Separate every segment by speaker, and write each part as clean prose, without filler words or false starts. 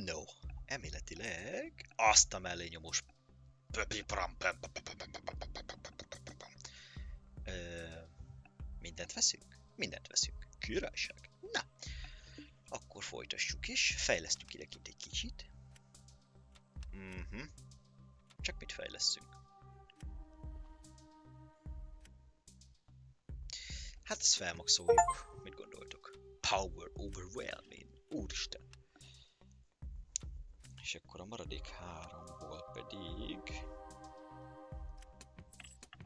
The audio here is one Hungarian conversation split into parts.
Speaker 1: No, elméletileg azt a mellé nyomós mindent veszünk? Mindent veszünk. Királyság. Na, akkor folytassuk is. Fejlesztjük ide kint egy kicsit. Csak mit fejleszünk? Hát ezt felmaxoljuk. Mit gondoltok? Power overwhelming. Úristen. És akkor a maradék 3-ból pedig...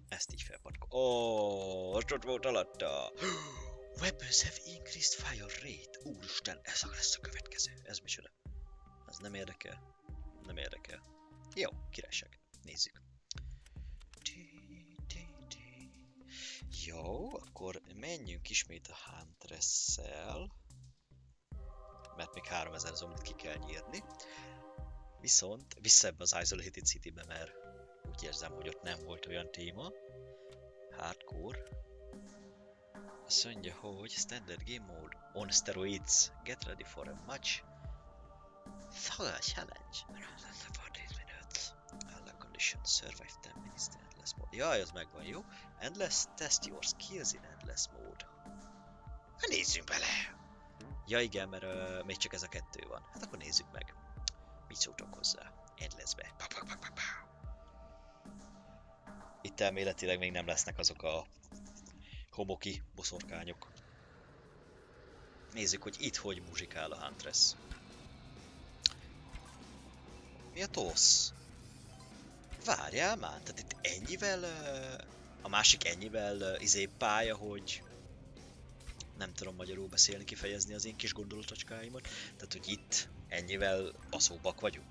Speaker 1: Ezt így felpatkol. Most ott volt alatta. Weapons have increased fire rate. Úristen, ez lesz a következő. Ez micsoda? Ez nem érdekel. Nem érdekel. Jó, királyság. Nézzük. Jó, akkor menjünk ismét a Huntress-szel. Mert még 3000 zombit ki kell nyírni. Viszont vissza ebbe az Isolated City-be, mert úgy érzem, hogy ott nem volt olyan téma. Hardcore. Azt mondja, hogy Standard Game Mode on steroids. Get ready for a much thorough challenge. 40 minutes. All conditions. Survive 10 minutes in endless mode. Jaj, az megvan, jó? Endless. Test your skills in endless mode. Hát nézzünk bele! Ja igen, mert még csak ez a 2 van. Hát akkor nézzük meg. Mit szóltok hozzá? Endlessbe. Itt elméletileg még nem lesznek azok a homoki boszorkányok. Nézzük, hogy itt hogy muzsikál a Huntress. Mi a tosz? Várjál már, tehát itt ennyivel... A másik ennyivel pálya, hogy... Nem tudom magyarul beszélni, kifejezni az én kis gondolatocskáimat. Tehát, hogy itt ennyivel baszóbbak vagyunk.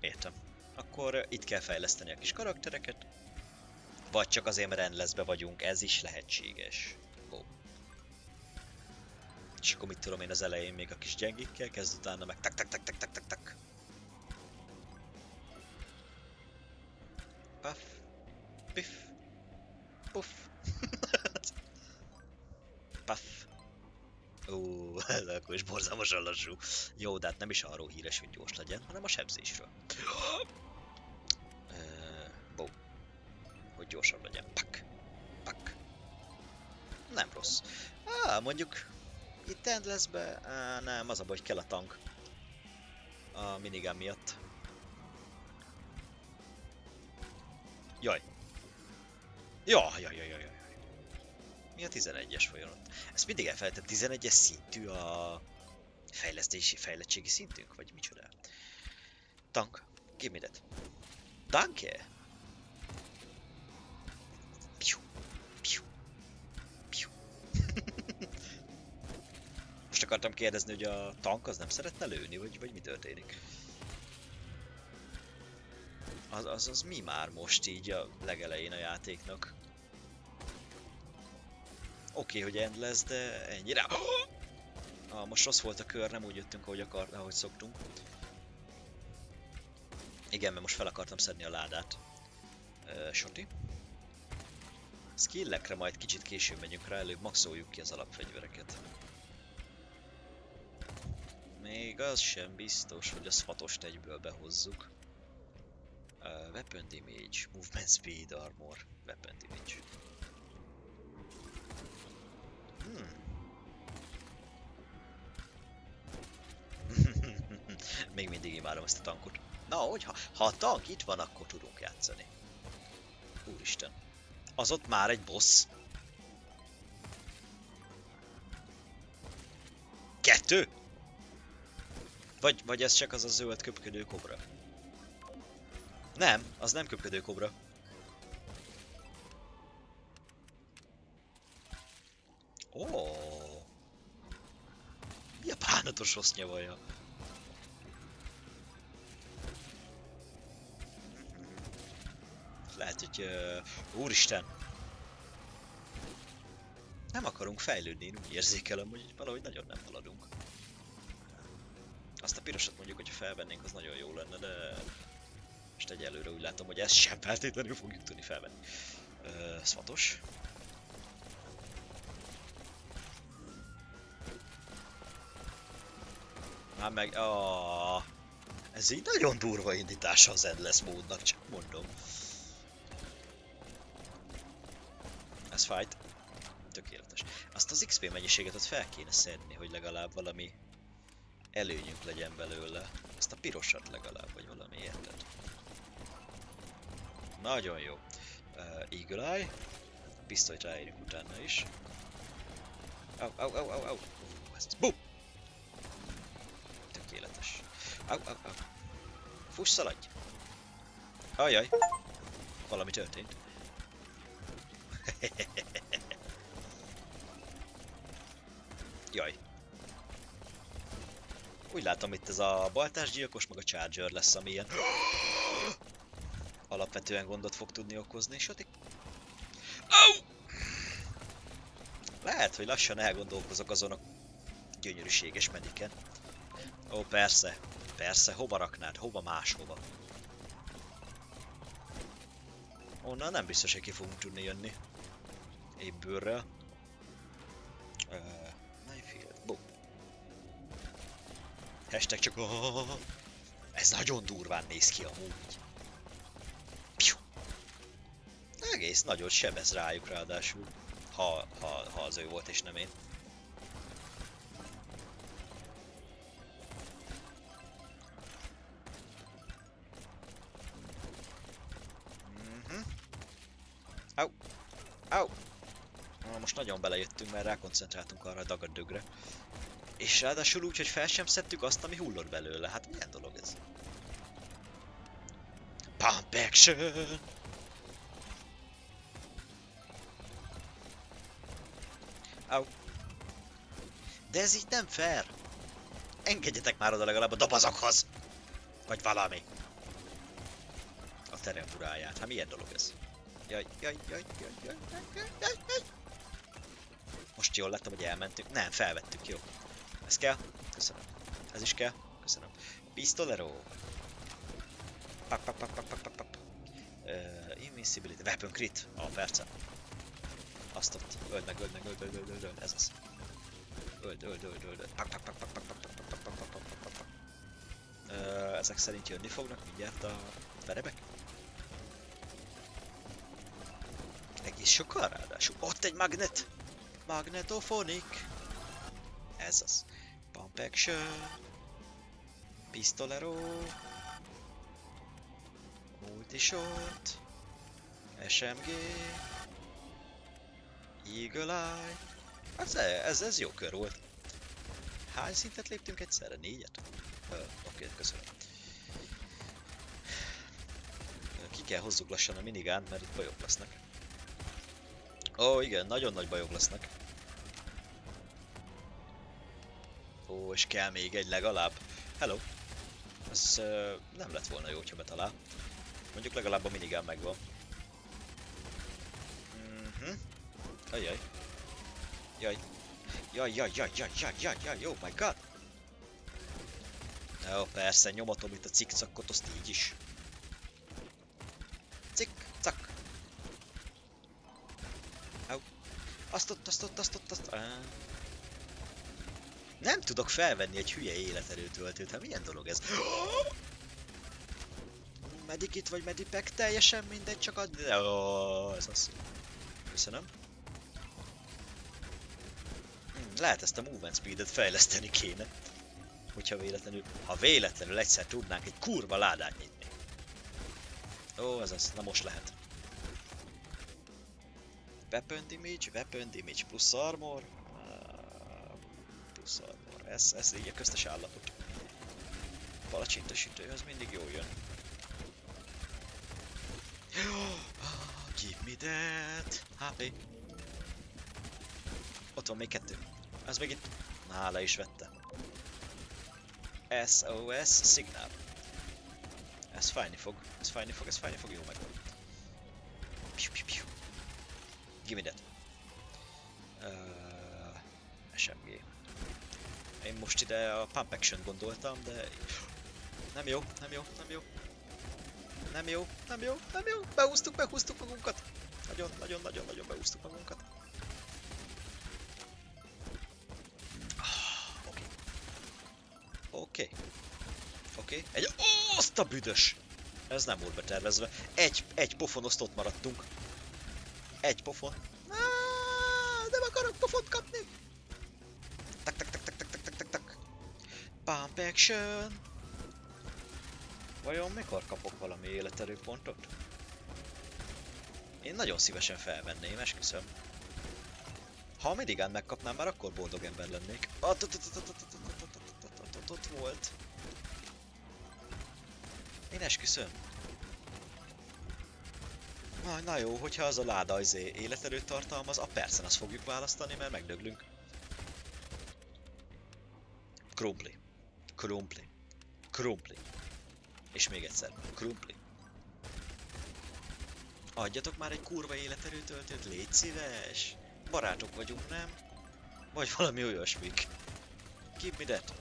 Speaker 1: Értem. Akkor itt kell fejleszteni a kis karaktereket. Vagy csak azért, mert endlessbe vagyunk, ez is lehetséges. Ó. És akkor mit tudom én az elején még a kis gyengékkel, kezd utána meg tak. Puff. Piff. Puff. Puff. Ó, ez akkor is borzalmasan lassú. Jó, de hát nem is arról híres, hogy gyors legyen, hanem a sebzésről. Hogy gyorsabb legyen. Pak. Nem rossz. Mondjuk itt endlessbe, nem, az a baj, hogy kell a tank. A minigán miatt. Jaj. Jaj. Mi a 11-es folyamat? Ezt mindig elfelejtem, 11-es szintű a fejlettségi szintünk, vagy micsoda? Tank, give me that. Danke! Most akartam kérdezni, hogy a tank az nem szeretne lőni, vagy mi történik? Az mi már most így a legelején a játéknak? Oké, hogy end lesz, de ennyire... most rossz volt a kör, nem úgy jöttünk, ahogy szoktunk. Igen, mert most fel akartam szedni a ládát. Shoti. Skillekre majd kicsit később megyünk rá, előbb maxoljuk ki az alapfegyvereket. Még az sem biztos, hogy a szfatost egyből behozzuk. Weapon damage, movement speed, armor, weapon damage. Még mindig imádom ezt a tankot. Na, ha a tank itt van, akkor tudunk játszani. Úristen. Az ott már egy boss. 2? Vagy ez csak az a zöld köpködő kobra? Nem, az nem köpködő kobra. Ó. Mi a bánatos rossz nyavaja? Lehet, hogy... Úristen! Nem akarunk fejlődni, én úgy érzékelem, hogy valahogy nagyon nem haladunk. Azt a pirosat mondjuk, hogyha felvennénk, az nagyon jó lenne, de... Most egyelőre úgy látom, hogy ezt sem feltétlenül fogjuk tudni felvenni. Szvatos. Hát meg... Ez így nagyon durva indítása az Endless módnak, csak mondom. Ez fájt. Tökéletes. Azt az XP mennyiséget ott fel kéne szedni, hogy legalább valami előnyünk legyen belőle. Azt a pirosat legalább, vagy valami, érted? Nagyon jó. Eagle Eye. Pisztolyt ráérünk utána is. Au. Bum! Tökéletes. Au. Fuss, szaladj! Ajaj! Valami történt. Jaj. Úgy látom, itt ez a baltásgyilkos, meg a Charger lesz, ami ilyen alapvetően gondot fog tudni okozni, és ott... Au! Lehet, hogy lassan elgondolkozok azon a gyönyörűséges mediken. Ó, persze. Persze, hova raknád? Hova máshova? Onnan nem biztos, hogy ki fogunk tudni jönni. Épp bőrrel. Minefield. Boom. Hashtag csak... Ez nagyon durván néz ki amúgy. Piu. Egész nagyot sebez rájuk ráadásul. Ha az ő volt és nem én. Au! Most nagyon belejöttünk, mert rákoncentráltunk arra a dagadögre. És ráadásul úgy, hogy fel sem szedtük azt, ami hullott belőle. Hát milyen dolog ez? Pump action! Au! De ez így nem fair! Engedjetek már oda legalább a dobozokhoz! Vagy valami! A terem uráját. Hát milyen dolog ez? Jaj. Most jól láttam, hogy elmentünk. Nem, felvettük, jó. Ez kell? Köszönöm. Ez is kell? Köszönöm. Pistolero. Pak. Invincibility. Weapon crit. A percen. Azt ott. Öld meg. Ez az. Öld. Pak. Ezek szerint jönni fognak mindjárt a verebek. Egész sokan ráadásul. Ott egy magnet! Magnetofonik! Ez az. Pump action. Pistolero. Multishot. SMG. Eagle Eye. Ez jó kör volt. Hány szintet léptünk egyszerre? 4-et? Oké, köszönöm. Ki kell hozzuk lassan a minigánt, mert itt bajok lesznek. Ó, igen, nagyon nagy bajok lesznek. Ó, és kell még egy legalább. Hello. Ez nem lett volna jó, hogyha betalál. Mondjuk legalább a minigán megvan. Ajaj. Jaj, oh my god. Jó, persze, nyomatom itt a cikcakot, azt így is. Cikcak. Azt. Nem tudok felvenni egy hülye életerőtöltőt, hát milyen dolog ez? Medikit vagy medipek, teljesen mindegy, csak a... ez az. Köszönöm. Lehet ezt a movement speedet fejleszteni kéne. Hogyha véletlenül... Ha véletlenül egyszer tudnánk egy kurva ládát nyitni. Ó, ez az. Na most lehet. Weapon damage, plusz armor. Plusz armor. Ez így a köztes állapot. Palacsintosítő, az mindig jól jön. Give me that! HP. Ott van még 2. Ez még itt. Le is vette. SOS szignál. Ez fájni fog, jó meg. Piu. Give me that. SMG. Én most ide a pump action gondoltam, de... Nem jó. Behúztuk magunkat. Nagyon behúztuk magunkat. Oké. Oké. Oké. Egy... Ó, azt a büdös! Ez nem volt betervezve. Egy pofonoszt ott maradtunk. Egy pofon. Nem akarok pofont kapni! Tak, tak, tak, tak, tak, tak, tak, tak, tak. Pump action! Vajon mikor kapok valami életerőpontot? Én nagyon szívesen felvenném, esküszöm. Ha a Minigán megkapnám, már akkor boldog ember lennék. Ott volt. Én esküszöm. Na jó, hogyha az a láda életerőt tartalmaz, persze azt fogjuk választani, mert megdöglünk. Krumpli. Krumpli. Krumpli. És még egyszer. Krumpli. Adjatok már egy kurva életerőtöltőt, légy szíves! Barátok vagyunk, nem? Vagy valami olyasmik. Give me that.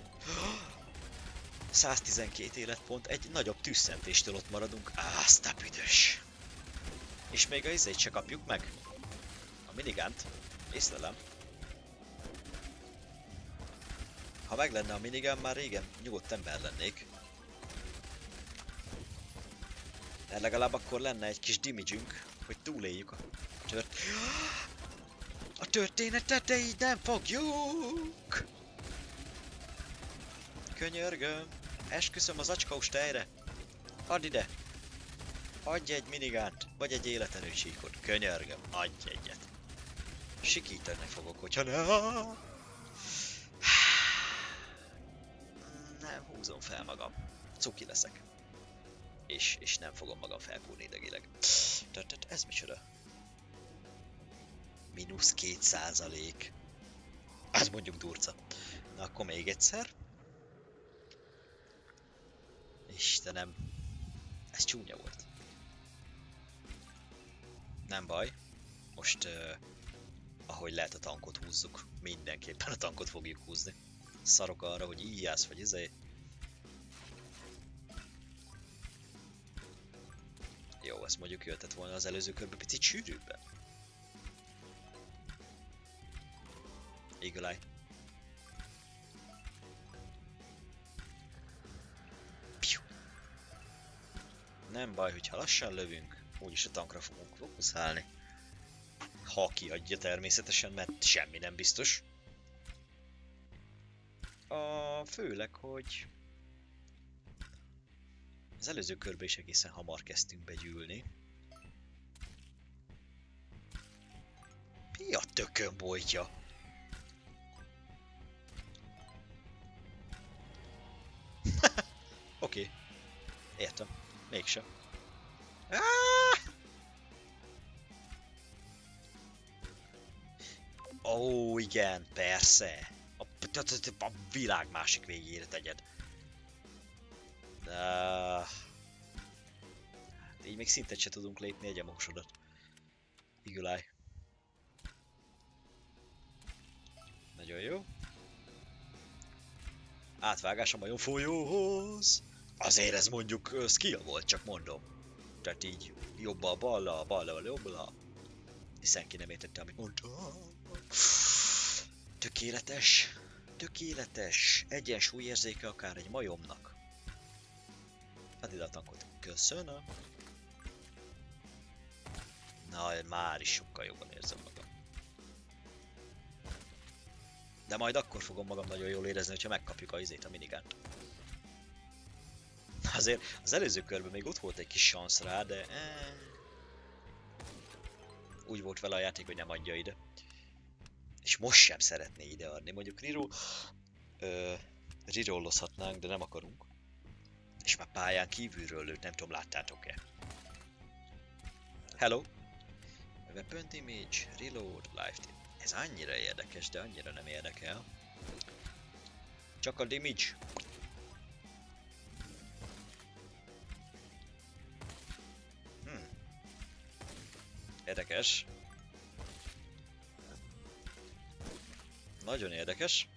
Speaker 1: 112 életpont, egy nagyobb tüsszentéstől ott maradunk. Azt a büdös! És még a izét se kapjuk meg. A minigánt. Észlelem. Ha meg lenne a minigán, már régen nyugodt ember lennék. De legalább akkor lenne egy kis damage-ünk, hogy túléljük a történetet, de így nem fogjuk! Könyörgöm, esküszöm az acskaus tejre. Add ide! Adj egy minigánt, vagy egy életerősíkot. Könyörgöm, adj egyet. Sikítani fogok, hogyha nem húzom fel magam. Cuki leszek. És nem fogom magam felkúrni idegileg. Tehát ez micsoda? -2%. Ez mondjuk durca. Na akkor még egyszer. Istenem. Ez csúnya volt. Nem baj. Most ahogy lehet a tankot húzzuk. Mindenképpen a tankot fogjuk húzni. Szarok arra, hogy íjász vagy izé. Jó, ezt mondjuk jöhetett volna az előző körbe picit sűrűbben. Eagle Eye. Piu. Nem baj, hogyha lassan lövünk, úgyis a tankra fogunk fókuszálni. Ha kiadja természetesen, mert semmi nem biztos. Főleg, hogy az előző körbe is egészen hamar kezdtünk begyűlni. Mi a tökön bojtja? Oké. Értem. Mégsem. Ó, igen, persze. A világ másik végére tegyed. Így még szintet se tudunk lépni egy emósodat. Eagle Eye. Nagyon jó. Átvágás a majom folyóhoz. Azért ez mondjuk skill volt, csak mondom. Tehát így jobbal ballal, ballal jobbal. Hiszen ki nem értette, amit mondtam. Tökéletes. Tökéletes. Egyensúlyérzéke akár egy majomnak. Add ide a tankot. Köszönöm. Na, már is sokkal jobban érzem magam. De majd akkor fogom magam nagyon jól érezni, hogyha megkapjuk a izét, a minigánt. Azért az előző körben még ott volt egy kis szansz rá, de... Úgy volt vele a játék, hogy nem adja ide. És most sem szeretné ide adni. Mondjuk rerollozhatnánk, de nem akarunk. És már pályán kívülről lőtt, nem tudom, láttátok-e? Hello! Weapon damage, reload, lifetime. Ez annyira érdekes, de annyira nem érdekel. Csak a damage. Érdekes. Nagyon érdekes.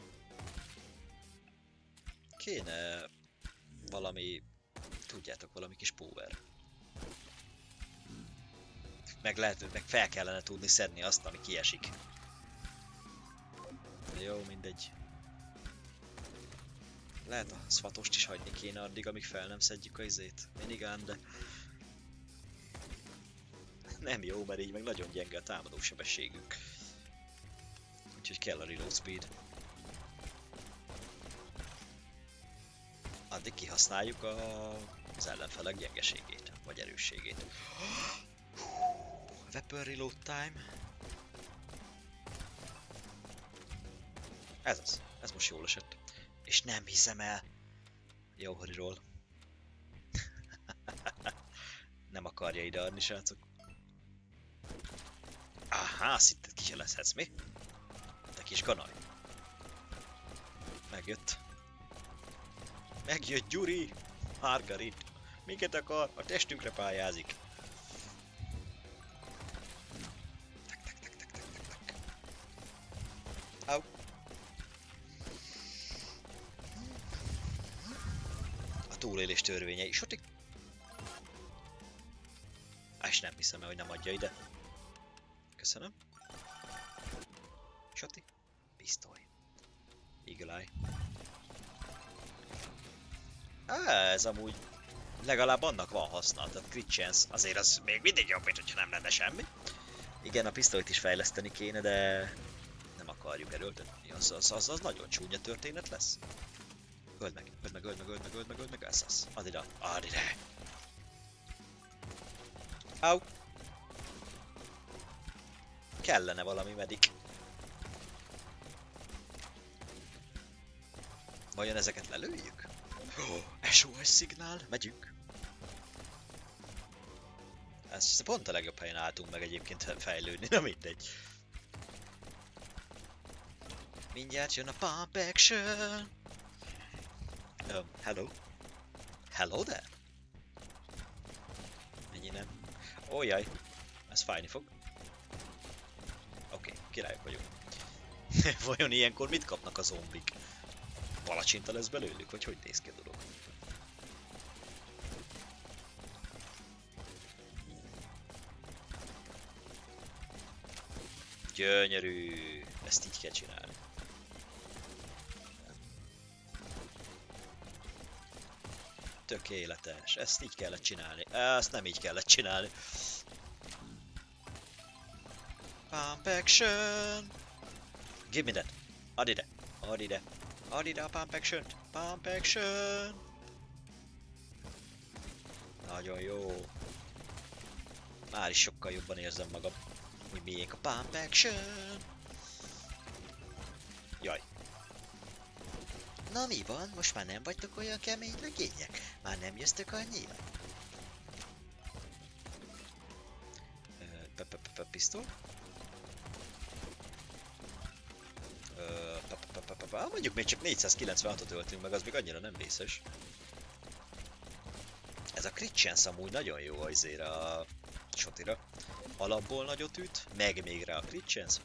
Speaker 1: Kéne valami, tudjátok, valami kis power. Meg lehet, meg fel kellene tudni szedni azt, ami kiesik. Jó, mindegy. Lehet a szvatost is hagyni kéne addig, amíg fel nem szedjük a izét. Minigán, de... Nem jó, mert így meg nagyon gyenge a támadó sebességünk. Úgyhogy kell a reload speed. Addig kihasználjuk az ellenfelek gyengeségét, vagy erősségét. Weapon reload time. Ez az. Ez most jól esett. És nem hiszem el. Jó, reroll. Nem akarja ide adni, srácok. Aha, szinte kicselezhetsz, mi? Te kis kanaj. Megjött. Megjött Gyuri! Margarit! Minket akar? A testünkre pályázik. Tak, tak, tak, tak, tak, tak, tak. Au. A túlélés törvényei. Sotik! És nem hiszem el, hogy nem adja ide. Köszönöm. Soti. Pisztoly. Eagle Eye. Ez amúgy legalább annak van haszna, tehát crit chance, azért az még mindig jobb, mint hogyha nem lenne semmi. Igen, a pisztolyt is fejleszteni kéne, de nem akarjuk erőltetni, az nagyon csúnya történet lesz. Öld meg, öld meg, öld meg, öld meg, öld meg, öld meg, ez. Add ide, add ide. Au. Kellene valami medik. Vajon ezeket lelőjük? SOS szignál, megyünk. Ez pont a legjobb helyen álltunk meg egyébként fejlődni, na mindegy. Mindjárt jön a pump action. Hello? Hello there? Ennyi nem. Ó, jaj. Ez fájni fog. Oké, királyok vagyunk. Vajon ilyenkor mit kapnak a zombik? Palacsinta lesz belőlük, vagy hogy néz ki a dolog? Gyönyörű! Ezt így kell csinálni. Tökéletes, ezt így kellett csinálni. Ezt nem így kellett csinálni. Pump action! Give me that! Add ide! Add ide! Add ide a pump action-t! Pump action! Nagyon jó! Már is sokkal jobban érzem magam, hogy miénk a pump action! Jaj! Na mi van? Most már nem vagytok olyan kemény legények? Már nem jöztök annyira? Pisztol? Mondjuk még csak 496-ot öltünk meg, az még annyira nem vészes. Ez a crit chance amúgy nagyon jó azért a Shotira. Alapból nagyot üt, meg még rá a crit chance.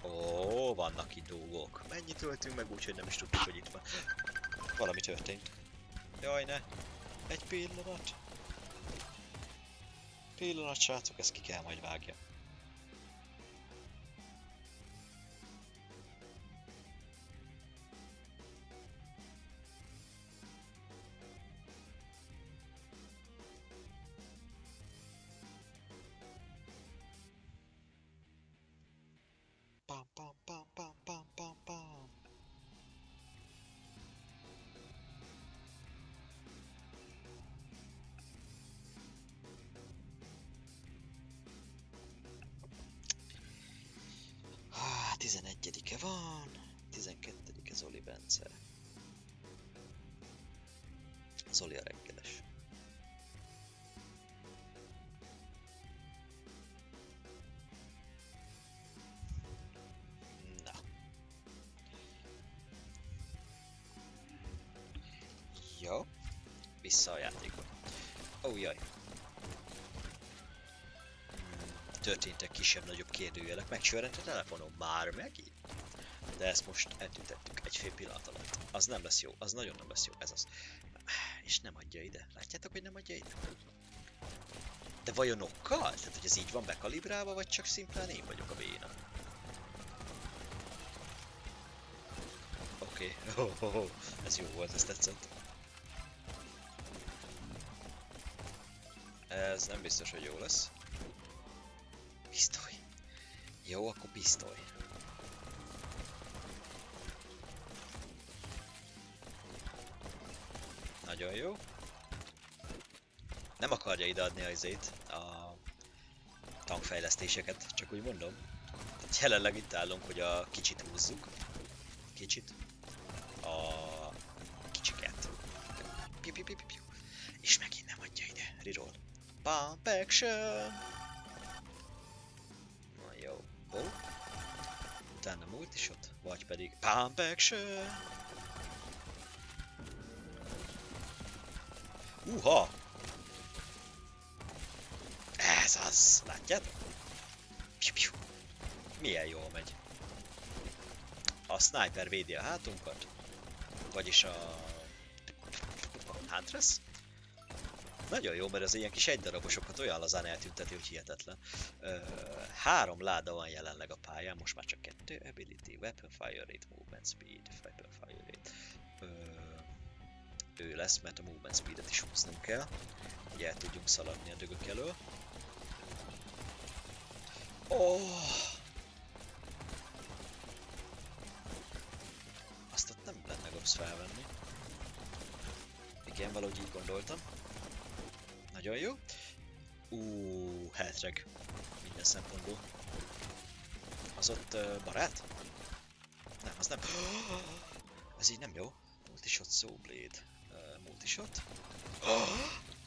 Speaker 1: Ó, vannak itt dolgok. Mennyit öltünk meg úgy, hogy nem is tudtuk, hogy itt van. Valami történt. Jaj, ne. Egy pillanat. Pillanat, srácok, ezt ki kell majd vágja. Pam, pam, pam, pam, pam, pam, pam. Ah, 11-e van, 12-e Zoli Bence. Zoli a reggeles. Na. Jó. Vissza a játékba. Ó, jaj. Történtek kisebb-nagyobb kérdőjelek. Megcsörrent a telefonom már megint. De ezt most eltüntettük egy fél pillanat alatt. Az nem lesz jó, az nagyon nem lesz jó, ez az. És nem adja ide. Látjátok, hogy nem adja ide? De vajon okkal? Tehát, hogy ez így van bekalibrálva, vagy csak szimplán én vagyok a béna? Oké. Ez jó volt, ez tetszett. Ez nem biztos, hogy jó lesz. Pisztoly. Jó, akkor pisztoly. Nagyon jó. Nem akarja ideadni a izét, a tankfejlesztéseket, csak úgy mondom. Tehát jelenleg itt állunk, hogy a kicsit húzzuk. Kicsit. A kicsiket. Piu, piu, piu, piu, piu. És megint nem adja ide. Reroll. Pump action! Na jó. Ó. Utána multishot, vagy pedig pump action! Uha! Ez az! Látjátok? Piu, piu. Milyen jól megy. A sniper védi a hátunkat. Vagyis a Huntress. Nagyon jó, mert az ilyen kis egydarabosokat olyan lazán eltünteti, hogy hihetetlen. 3 láda van jelenleg a pályán, most már csak 2. Ability, Weapon Fire Rate, Movement Speed, Weapon Fire Rate. Ő lesz, mert a Movement Speedet is húznunk kell. Hogy el tudjunk szaladni a dögök elől. Oh! Azt ott nem lenne rossz felvenni. Igen, valahogy így gondoltam. Nagyon jó. Health-reg. Minden szempontból. Az ott barát? Nem, az nem. Ez így nem jó. Multishot, Soulblade. Multishot.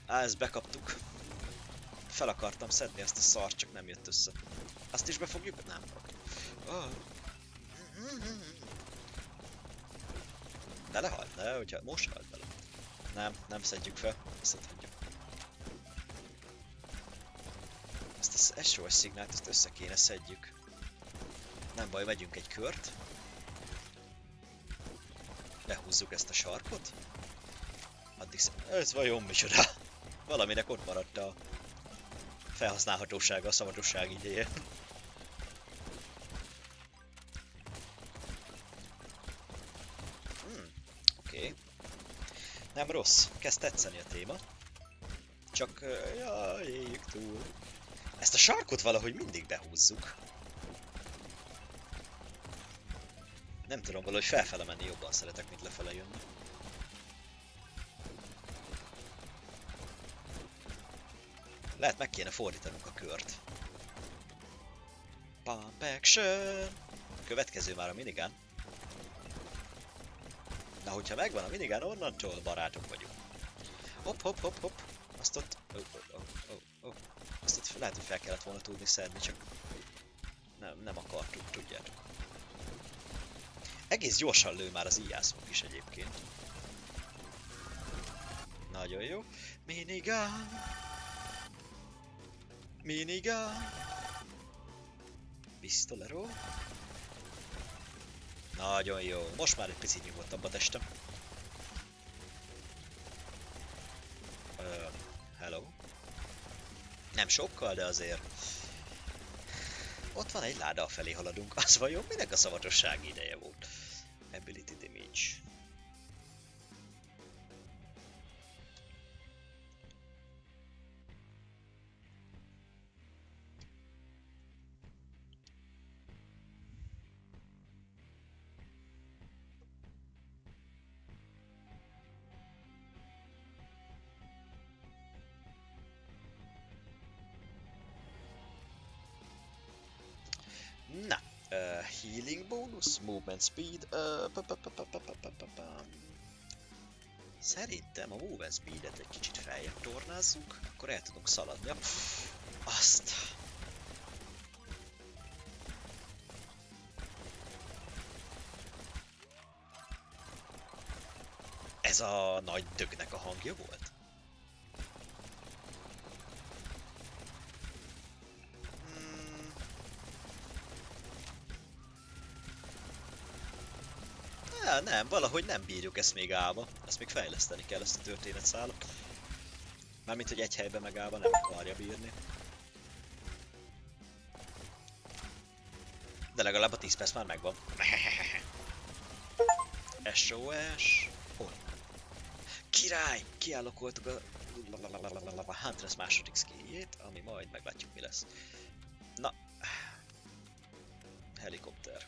Speaker 1: Ezt bekaptuk. Fel akartam szedni ezt a szart, csak nem jött össze. Azt is befogjuk? Nem. Belehalt, de hogyha most halt bele. Nem szedjük fel. Visszatadjuk. Ezt az SOS szignált, ezt össze kéne szedjük. Nem baj, megyünk egy kört. Behúzzuk ezt a sarkot. Addig ez vajon micsoda? Valaminek ott maradt a felhasználhatósága a szabadosság idején. Oké. Nem rossz. Kezd tetszeni a téma. Csak, jaj, éljük túl. Ezt a sarkot valahogy mindig behúzzuk. Nem tudom, valahogy felfele menni jobban szeretek, mint lefele jönni. Lehet meg kéne fordítanunk a kört. Pump action! Következő már a minigán. Na, hogyha megvan a minigán, onnantól barátok vagyunk. Hopp, hopp, hopp, hopp. Azt ott... Azt ott lehet, hogy fel kellett volna tudni szedni, csak... Nem akartuk, tudjátok. Egész gyorsan lő már az íjászok is egyébként. Nagyon jó. Minigun! Minigun! Pistolero. Nagyon jó. Most már egy picit nyugodtabb a testem. Hello. Nem sokkal, de azért. Ott van egy láda, afelé haladunk. Az vajon minek a szavatosság ideje volt? Ability damage. Na, healing bonus, movement speed, Szerintem a movement speedet egy kicsit feljebb tornázzuk, akkor el tudunk szaladni. Azt! Ez a nagy dögnek a hangja volt? Nem, valahogy nem bírjuk ezt még állva. Ezt még fejleszteni kell, ezt a történetszálat. Mármint, hogy egy helyben megállva nem akarja bírni. De legalább a 10 perc már megvan. SOS. Hol? Király! Kiállokoltuk a Huntress második skilljét, ami majd meglátjuk mi lesz. Na. Helikopter.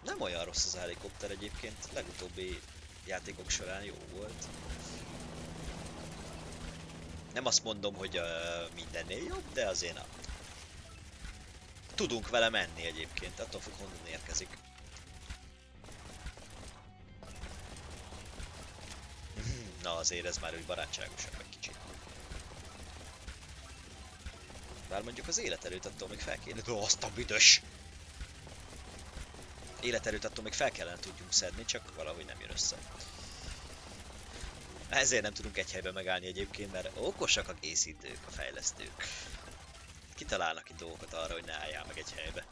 Speaker 1: Nem olyan rossz az a helikopter egyébként, legutóbbi játékok során jó volt. Nem azt mondom, hogy mindennél jobb, de azért nem. Tudunk vele menni egyébként, attól függ honnan érkezik. Na azért ez már úgy barátságosabb egy kicsit. Bár mondjuk az életerőt attól még fel kéne... Azt a büdös! Életerőt attól még fel kellene tudjunk szedni, csak valahogy nem jön össze. Ezért nem tudunk egy helyben megállni egyébként, mert okosak a készítők, a fejlesztők. Kitalálnak ki dolgokat arra, hogy ne álljál meg egy helybe.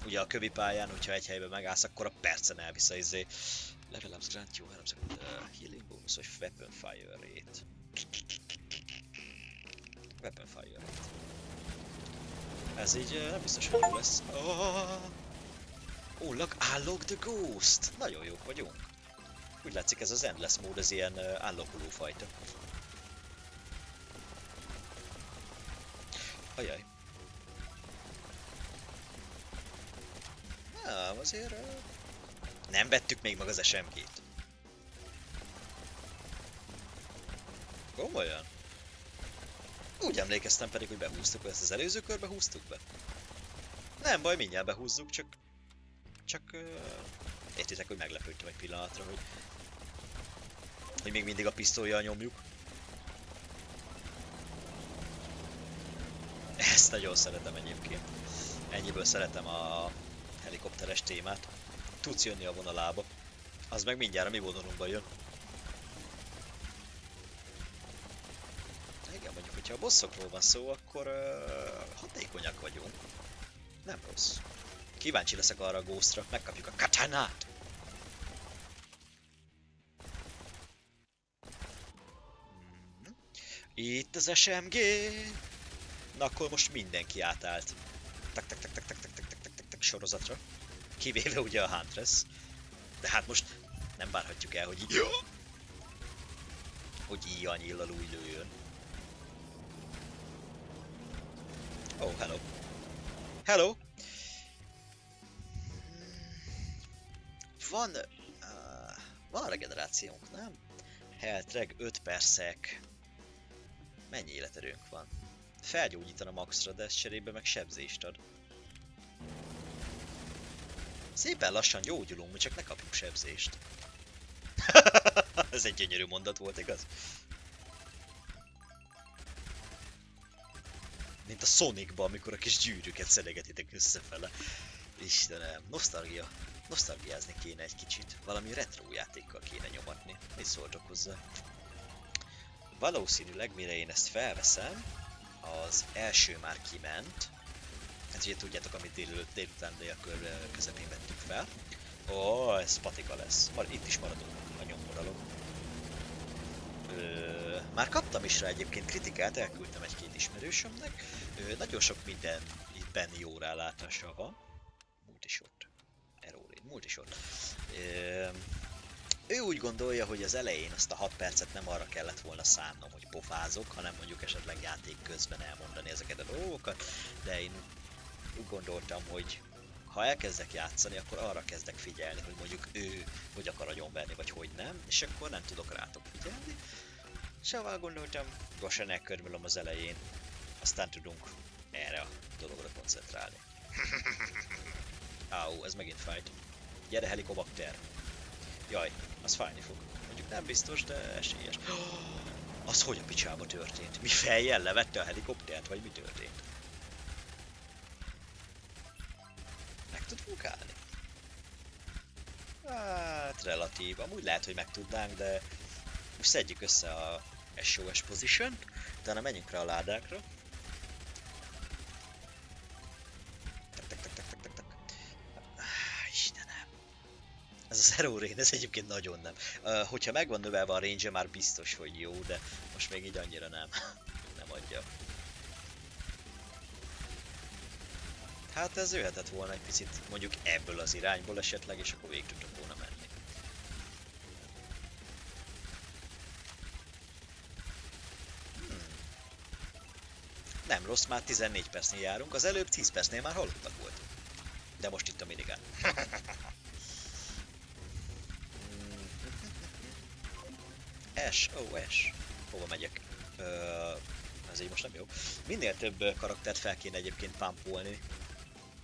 Speaker 1: Ugye a kövi pályán, hogyha egy helyben megállsz, akkor a percen elvisz izé. Level ups grant you 3 second healing bonus, vagy weapon fire rate. Weapon fire rate. Ez így nem biztos, hogy jó lesz. Unlock the ghost! Nagyon jók vagyunk. Úgy látszik ez az endless mód, ez ilyen unlockoló fajta. Ajaj. Azért... Nem vettük még meg az SMG-t. Komolyan? Úgy emlékeztem pedig, hogy behúztuk, hogy ezt az előző körbe húztuk be. Nem baj, mindjárt behúzzuk, csak értitek, hogy meglepődtem egy pillanatra, hogy még mindig a pisztollyal nyomjuk. Ezt nagyon szeretem egyébként. Ennyiből szeretem a helikopteres témát. Tudsz jönni a vonalába. Az meg mindjárt a mi vonalunkban jön. Igen, mondjuk, hogyha a bosszokról van szó, akkor hatékonyak vagyunk. Nem rossz. Kíváncsi leszek arra a ghostra, megkapjuk a katanát! Itt az SMG! Na akkor most mindenki átállt. Tak tak tak tak tak tak tak tak tak tak tak sorozatra. Kivéve ugye a Huntress. De hát most nem várhatjuk el, hogy így... hogy ilyen nyillal új lőjön. Oh, hello. Hello! Van regenerációnk, nem? Health reg 5 percek. Mennyi életerőnk van? Felgyógyítana maxra, de ez cserébe meg sebzést ad. Szépen lassan gyógyulunk, mi csak ne kapjuk sebzést. Ez egy gyönyörű mondat volt, igaz? Mint a Sonicban, amikor a kis gyűrűket szedegetitek összefele. Istenem, nosztalgia. Nosztalgiázni kéne egy kicsit. Valami retro játékkal kéne nyomatni. Mit szóltok hozzá? Valószínűleg, mire én ezt felveszem, az első már kiment. Hát ugye tudjátok, amit délután délkör közepén vettük fel. Ó, ez patika lesz. Itt is maradunk a nyomvonalon. Már kaptam is rá egyébként kritikát, elküldtem egy-két ismerősömnek. Nagyon sok minden itt benni jó rálátása van. Multishot. Errorén, multishot. Ő úgy gondolja, hogy az elején azt a 6 percet nem arra kellett volna szánnom, hogy pofázok, hanem mondjuk esetleg játék közben elmondani ezeket a dolgokat, de én úgy gondoltam, hogy ha elkezdek játszani, akkor arra kezdek figyelni, hogy mondjuk ő hogy akar agyonverni, vagy hogy nem, és akkor nem tudok rátok figyelni. Szóval gondoltam, gyorsan elkörmülöm az elején, aztán tudunk erre a dologra koncentrálni. Ez megint fájt. Gyere, helikobakter! Jaj, az fájni fog. Mondjuk nem biztos, de esélyes. Az hogy a picsába történt? Mi fejjel levette a helikoptert, vagy mi történt? Meg tudunk állni? Hát relatív. Amúgy lehet, hogy meg tudnánk, de most szedjük össze a SOS position-t, utána menjünk rá a ládákra. Istenem. Ez az Zero Rain, ez egyébként nagyon nem. Hogyha megvan növelve a range, már biztos, hogy jó, de most még így annyira nem. Nem adja. Hát ez jöhetett volna egy picit mondjuk ebből az irányból esetleg, és akkor végig tudtok volna menni. Nem rossz, már 14 percnél járunk, az előbb 10 percnél már halottak volt. De most itt a minigán. S. Hova megyek? Ez így most nem jó. Minél több karaktert fel kéne egyébként pumpolni.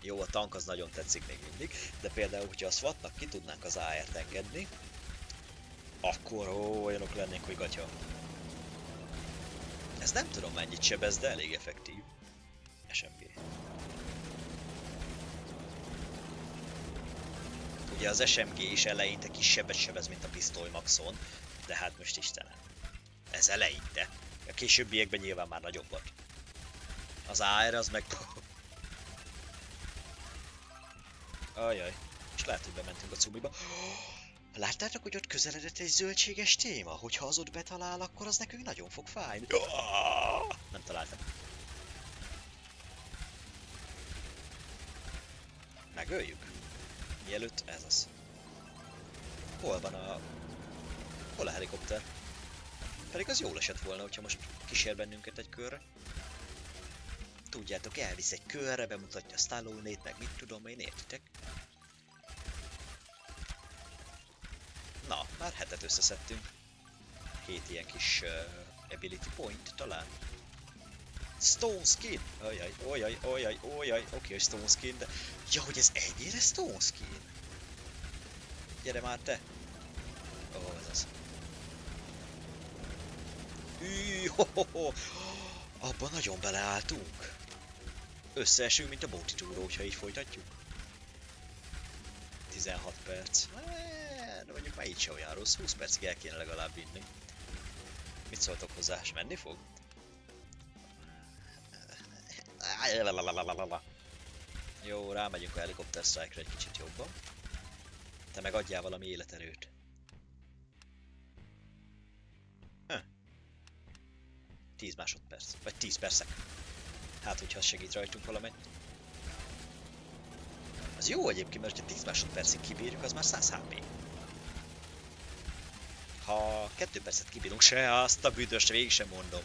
Speaker 1: Jó, a tank az nagyon tetszik még mindig, de például, hogyha a SWAT-nak ki tudnánk az AR-t engedni, akkor olyanok lennénk, hogy gatya. Ez nem tudom mennyit sebez, de elég effektív. SMG. Ugye az SMG is eleinte kisebbet sebez, mint a pisztoly maxon, de hát most Istenem. Ez eleinte. A későbbiekben nyilván már nagyobbat. Az AR az meg... Ajaj. És lehet, hogy bementünk a cumiba. Láttátok, hogy ott közeledett egy zöldséges téma? Hogyha az ott betalál, akkor az nekünk nagyon fog fájni. Nem találtam. Megöljük? Mielőtt ez az. Hol van a... Hol a helikopter? Pedig az jól esett volna, hogyha most kísér bennünket egy körre. Tudjátok, elvisz egy körre, bemutatja a Stallone-t, meg mit tudom én, értitek? Na, már hetet összeszedtünk. 7 ilyen kis ability point talán. Stone Skin! Ojaj, oké, Stone Skin, de... Ja, hogy ez ennyire Stone Skin? Gyere már te! Ó, ez az. Abban nagyon beleálltunk. Összeesünk, mint a bóti túró, hogyha így folytatjuk. 16 perc. De mondjuk már így se olyan rossz, 20 percig el kéne legalább vinni. Mit szóltok hozzá, és menni fog? Jó, rámegyünk a helikopter strike-ra egy kicsit jobban. Te meg adjál valami életerőt. 10 másodperc, vagy 10 percek. Hát, hogyha az segít rajtunk valamit. Az jó egyébként, mert ha 10 másodpercig kibírjuk, az már 100 HP. Ha 2 percet kibírunk, se azt a büdöst végig sem mondom.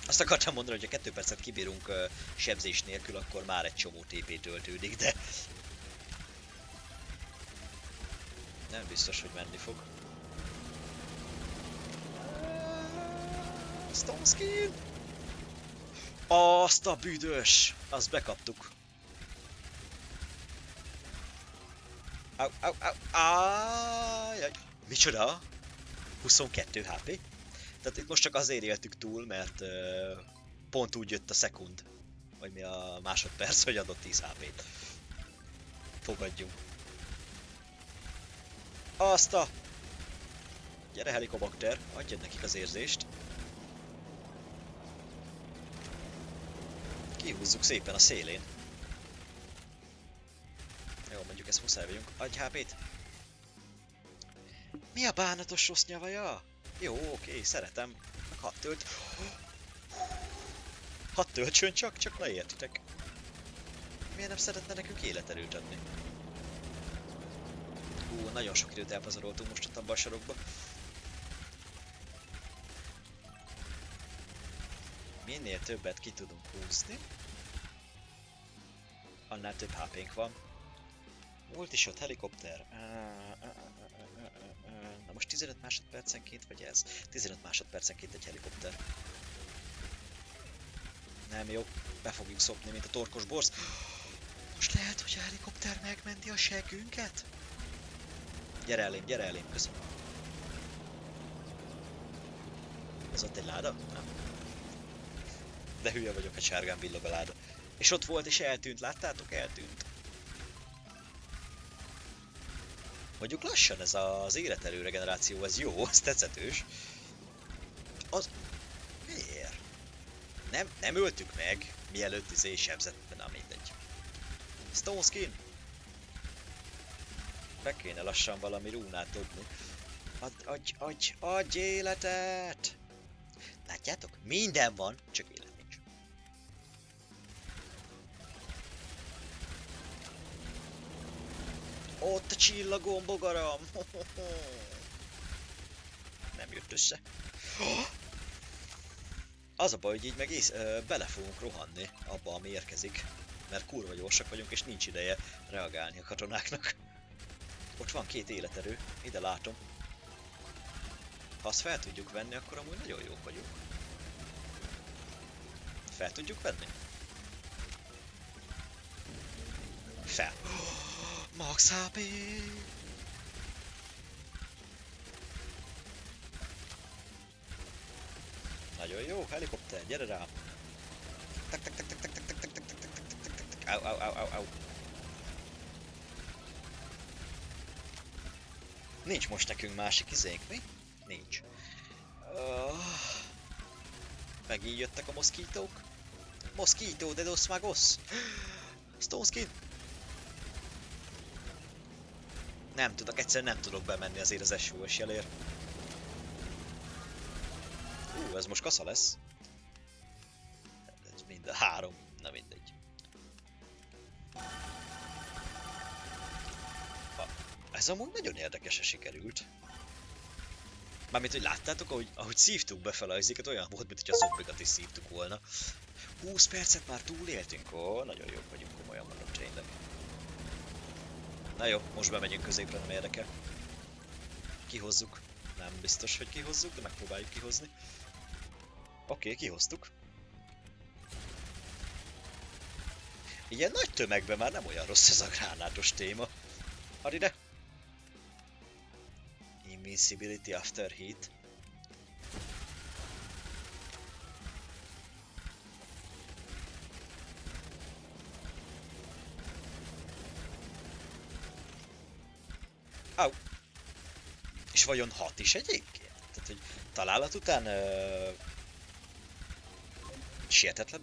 Speaker 1: Azt akartam mondani, hogy ha 2 percet kibírunk sebzés nélkül, akkor már egy csomó TP töltődik, de... Nem biztos, hogy menni fog. Stone Skin! Azt a büdös! Azt bekaptuk. Ajaj! Micsoda? 22 HP? Tehát itt most csak azért éltük túl, mert pont úgy jött a szekund, vagy mi a másodperc, hogy adott 10 HP-t. Fogadjunk. Azt a... Gyere helikobakter, adjad nekik az érzést. Kihúzzuk szépen a szélén. Jó, mondjuk ezt muszáj vagyunk. Adj HP-t! Mi a bánatos rossz nyavaja? Jó, oké, szeretem. Meg 6 tölt. 6 töltsön csak ne értitek. Miért nem szeretne nekünk életerőt adni? Nagyon sok időt elpazaroltunk most ott abba a sarokba. Minél többet ki tudunk húzni, annál több HP-nk van. Volt is ott helikopter. Na most 15 másodpercenként vagy ez? 15 másodpercenként egy helikopter. Nem jó, be fogjuk szopni, mint a torkos borz. Most lehet, hogy a helikopter megmenti a seggünket? Gyere elém, köszönöm. Ez ott egy láda? Nem. De hülye vagyok, egy sárgán villog a láda. És ott volt és eltűnt, láttátok? Eltűnt. Mondjuk lassan ez az életerő regeneráció, ez jó, ez tetszetős. Az... Miért? Nem öltük meg, mielőtt sebzett, na mindegy. Stone Skin! Be kéne lassan valami rúnát dobni. Adj életet! Látjátok? Minden van, csak élet nincs. Ott a csillagom, bogaram! Nem jött össze. Az a baj, hogy így meg bele fogunk rohanni abba, ami érkezik. Mert kurva gyorsak vagyunk, és nincs ideje reagálni a katonáknak. Ott van 2 életerő, ide látom. Ha azt fel tudjuk venni, akkor amúgy nagyon jók vagyunk. Fel tudjuk venni? Fel. Max HP! Nagyon jó, helikopter, gyere rám! Tak tak tak tak tak tak tak tak tak tak tak tak tak tak. Au au au au au. Nincs most nekünk másik izénk, mi? Nincs. Megint jöttek a moszkítók. Moszkító de dos magos! Stone Skin! Nem tudok, egyszerűen nem tudok bemenni azért az SOS jelért. Ez most kasza lesz. Ez mind a 3, na mindegy. Ez amúgy nagyon érdekesen sikerült. Mármint, hogy láttátok, ahogy szívtuk befele az izéket, olyan volt, mint hogyha zombikat is szívtuk volna. 20 percet már túléltünk, nagyon jók vagyunk, komolyan mondom, tényleg. Na jó, most bemegyünk középre, nem érdekel. Kihozzuk. Nem biztos, hogy kihozzuk, de megpróbáljuk kihozni. Oké, kihoztuk. Ilyen nagy tömegben már nem olyan rossz ez a gránátos téma. Hadd ide! Invincibility after heat. Au! És vajon hat is egyébként? Tehát, hogy találat után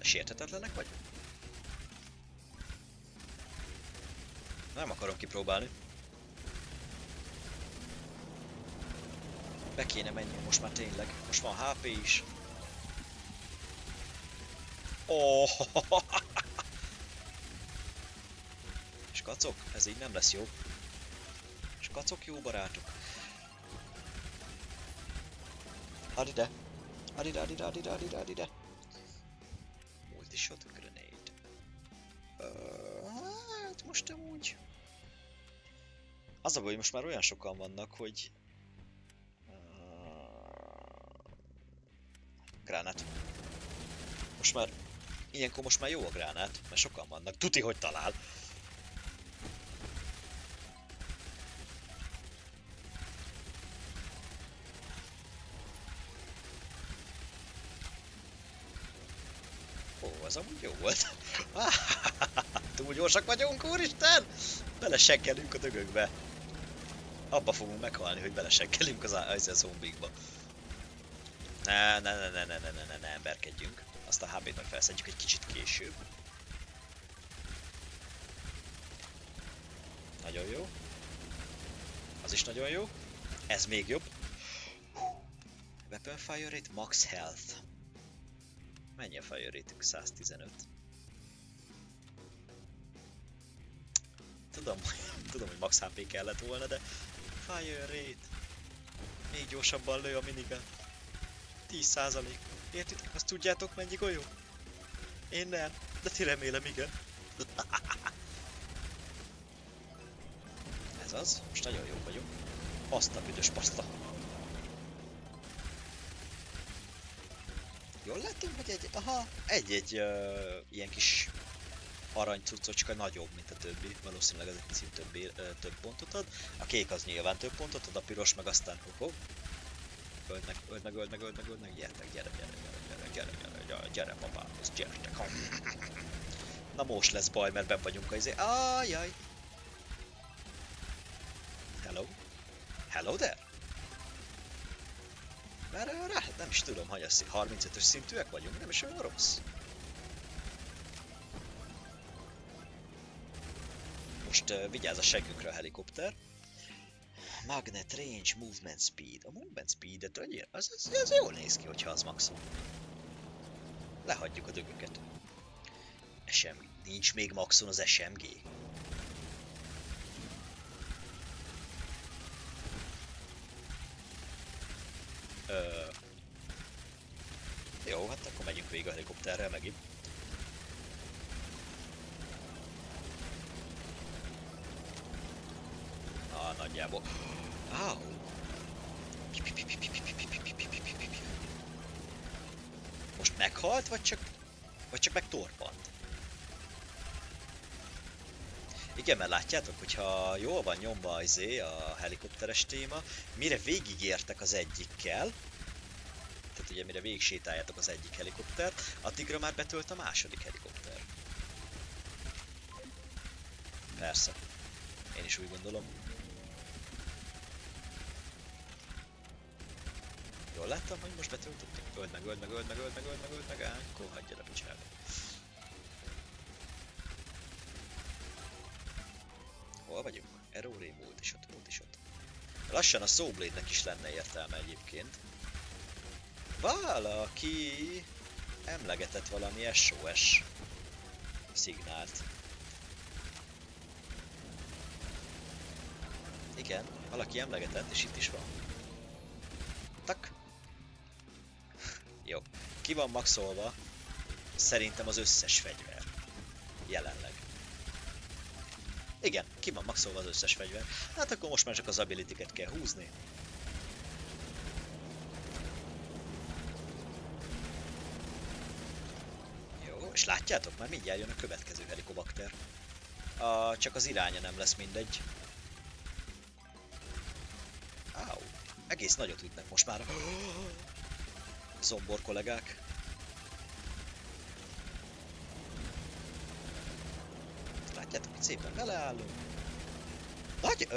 Speaker 1: siethetetlenek vagyunk? Nem akarom kipróbálni. Be kéne menni most már tényleg. Most van HP is. Oh. És kacok, ez így nem lesz jó. És kacok jó barátok. Add ide. Add ide, add ide, add ide, add ide, add ide. Multi-shot grenade. Hát most amúgy... Az a baj, hogy most már olyan sokan vannak, hogy... Gránát. Most már... Ilyenkor most már jó a gránát, mert sokan vannak. Tuti, hogy talál. Ó, az amúgy jó volt. Túl gyorsak vagyunk, úristen! Beleseggelünk a dögökbe. Abba fogunk meghalni, hogy beleseggelünk az zombikba. Ne, emberkedjünk. Azt a HP-t meg felszedjük egy kicsit később. Nagyon jó. Az is nagyon jó. Ez még jobb. Weapon fire rate, max health. Mennyi a fire rate-ünk? 115. Tudom, hogy max HP kellett volna, de... Fire rate. Még gyorsabban lő a minigun. 10%. Értitek? Azt tudjátok mennyi golyó? Én nem, de ti remélem igen. Ez az, most nagyon jó vagyunk. Azt a büdös paszta. Jól láttunk, hogy egy ilyen kis aranycuccocska nagyobb, mint a többi. Valószínűleg ez egy picit több pontot ad. A kék az nyilván több pontot ad, a piros meg aztán hoho. Öld meg, gyere papához, gyertek. Na most lesz baj, mert benn vagyunk a izé. Ajjaj! Hello? Hello there? Mert nem is tudom, hogy azt 35-ös szintűek vagyunk, nem is olyan rossz. Most vigyázz a seggünkre a helikopter. Magnet range, movement speed. A movement speed-et annyira, az jól néz ki, hogyha az maximum. Lehagyjuk a dögöket. SMG. Nincs még maxon az SMG. Jó, hát akkor végig a helikopterrel megint. Nagyjából. Áú! Most meghalt, vagy csak megtorpant? Igen, mert látjátok, hogyha jól van nyomva a helikopteres téma, mire végigértek az egyikkel, tehát ugye mire végig sétáljátok az egyik helikoptert, addigra már betölt a második helikopter. Persze. Én is úgy gondolom. Jól láttam, hogy most betöltötték? Öld meg, öld meg, öld meg, öld meg, öld meg, öld meg, akkor hagyja a picsába. Hol vagyunk? Erroré múlt is ott. Lassan a Soulblade-nek is lenne értelme egyébként. Valaki emlegetett valami SOS szignált. Igen, valaki emlegetett, és itt is van. Tak! Jó. Ki van maxolva? Szerintem az összes fegyver. Jelenleg. Igen, ki van maxolva az összes fegyver. Hát akkor most már csak az ability-ket kell húzni. Jó, és látjátok? Már mindjárt jön a következő helikobakter. Csak az iránya nem lesz mindegy. Áú, egész nagyot ütnek most már. Zombor kollégák. Látjátok, hogy szépen beleállunk. Nagy,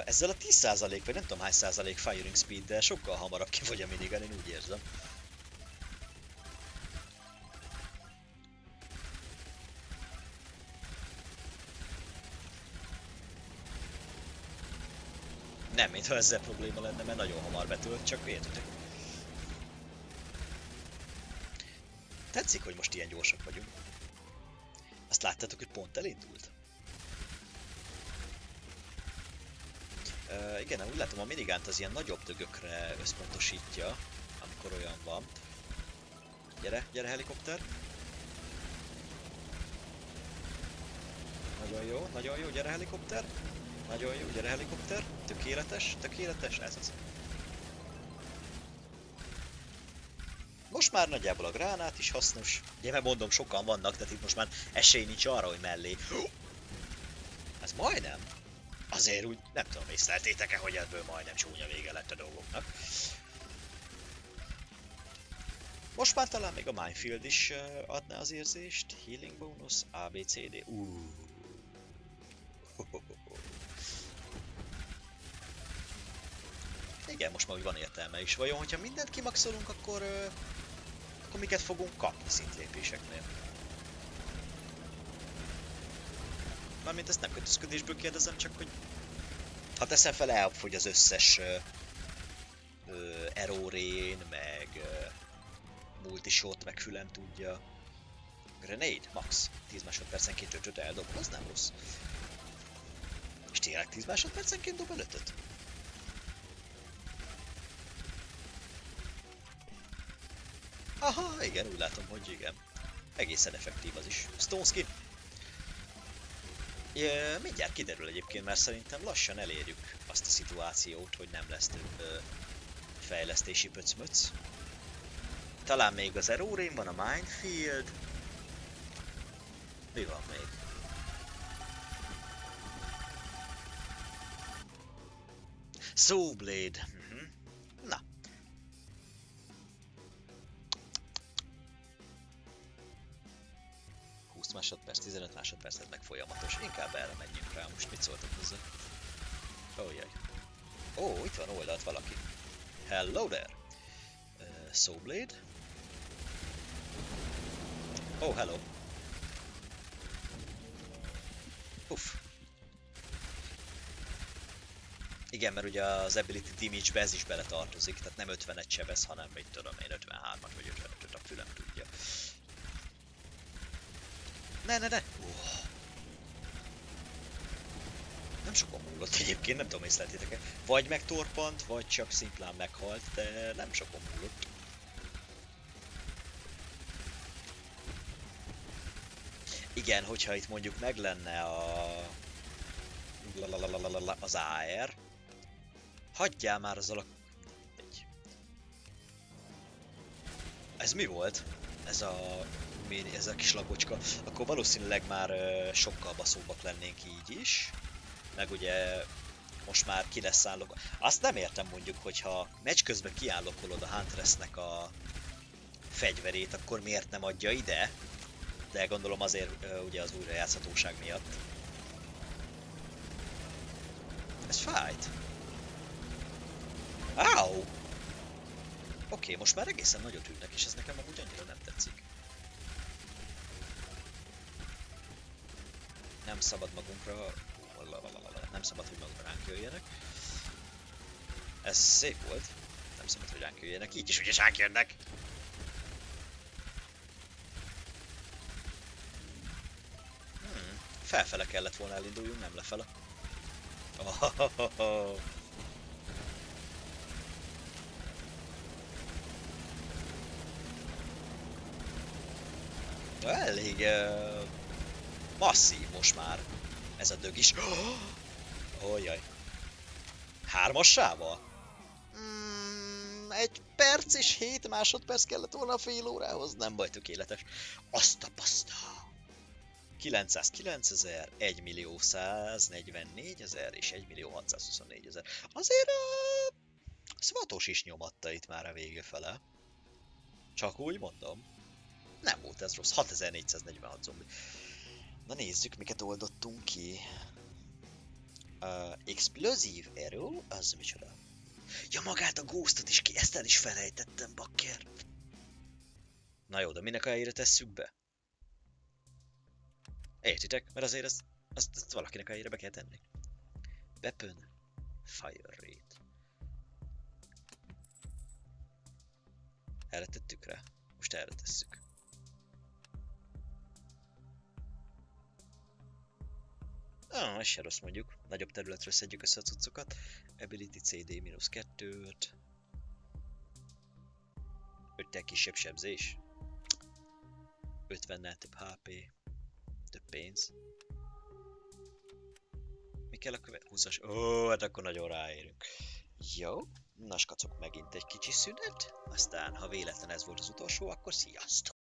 Speaker 1: ezzel a 10% vagy nem tudom hány százalék firing speed-del sokkal hamarabb kifogy a minigun, én úgy érzem. Nem, mintha ezzel probléma lenne, mert nagyon hamar betölt, csak értitek. Tetszik, hogy most ilyen gyorsak vagyunk. Azt láttátok, hogy pont elindult? Igen, úgy látom, a minigánt az ilyen nagyobb dögökre összpontosítja, amikor olyan van. Gyere, gyere helikopter! Nagyon jó, gyere helikopter! Nagyon jó, gyere helikopter! Tökéletes, tökéletes, ez az. Most már nagyjából a gránát is hasznos. Ugye, mert mondom, sokan vannak, tehát itt most már esély nincs arra, hogy mellé. Ez majdnem. Azért úgy, nem tudom, észleltétek-e, hogy ebből majdnem csúnya vége lett a dolgoknak. Most már talán még a Minefield is adná az érzést. Healing bonus, ABCD. Igen, most már úgy van értelme is. Vajon, hogyha mindent kimaxolunk, akkor miket fogunk kapni szintlépéseknél? Mármint ezt nem kötözködésből kérdezem, csak hogy ha teszem fel, elfogy az összes errorén, meg multishot, meg fülem tudja. Grenade, max. 10 másodpercenként 5-öt eldob, az nem rossz. És tényleg 10 másodpercenként dob el 5-öt? Aha, igen, úgy látom, hogy igen. Egészen effektív az is. Stone skin. Mindjárt kiderül egyébként, mert szerintem lassan elérjük azt a szituációt, hogy nem lesz több fejlesztési pöcmöc. Talán még az Erórén van, a Minefield. Mi van még? Soulblade. Na. Másodperc, 15 másodperc, ez meg folyamatos. Inkább erre menjünk rá, most mit szóltok hozzá? Ójjaj. Ó, itt van oldalt valaki. Hello there! Soulblade. Oh, hello. Uff. Igen, mert ugye az Ability Damage-be ez is bele tartozik, tehát nem 50-et sebez, hanem mit tudom én, 53-at vagy 55-öt, a fülem tudja. Ne! Nem sokan múlott egyébként, nem tudom, észleltétek-e. Vagy megtorpant, vagy csak szimplán meghalt, de nem sokan múlott. igen, hogyha itt mondjuk meg lenne az AR, hagyjál már azzal a... Ez mi volt? Ez a kis lagocska. Akkor valószínűleg már sokkal baszóbbak lennénk így is. Meg ugye most már ki lesz állok. Azt nem értem mondjuk, hogyha meccs közben kiállokolod a Huntressnek a fegyverét, akkor miért nem adja ide? De gondolom azért ugye az újrajátszhatóság miatt. Ez fájt. Áú! Oké, most már egészen nagyot ülnek, és ez nekem amúgy annyira nem tetszik. Nem szabad magunkra... Nem szabad, hogy magunkra ránk jöjjenek. Ez szép volt. Nem szabad, hogy ránk jöjjenek. Így is ugye ránk jönnek! Felfele kellett volna elinduljunk, nem lefele. Oh. Elég masszív most már ez a dög is. Ojjaj. Hármassával? 1 perc és 7 másodperc kellett volna a fél órához. Nem baj, tökéletes. Azt a paszta. 909 000, 1.144.000 és 1.624.000. Azért a Svatos is nyomatta itt már a vége fele. Csak úgy mondom. Nem volt ez rossz. 6446 zombi. Na nézzük, miket oldottunk ki. Explosive Arrow, az micsoda? Ja, magát a Ghostot is ki, ezt el is felejtettem, bakker. Na jó, de minek a helyére tesszük be? Értitek? Mert azért ezt valakinek a helyére be kell tenni. Weapon Fire Rate. Erre tettük rá? Most erre tesszük. Ez se rossz mondjuk. Nagyobb területről szedjük össze a cuccokat. Ability CD -2-t. 5-tel kisebb sebzés. 50-nel több HP. Több pénz. Mi kell a követ? 20-as. Ó, hát akkor nagyon ráérünk. Jó. Na skacok, megint egy kicsi szünet. Aztán, ha véletlen ez volt az utolsó, akkor sziasztok!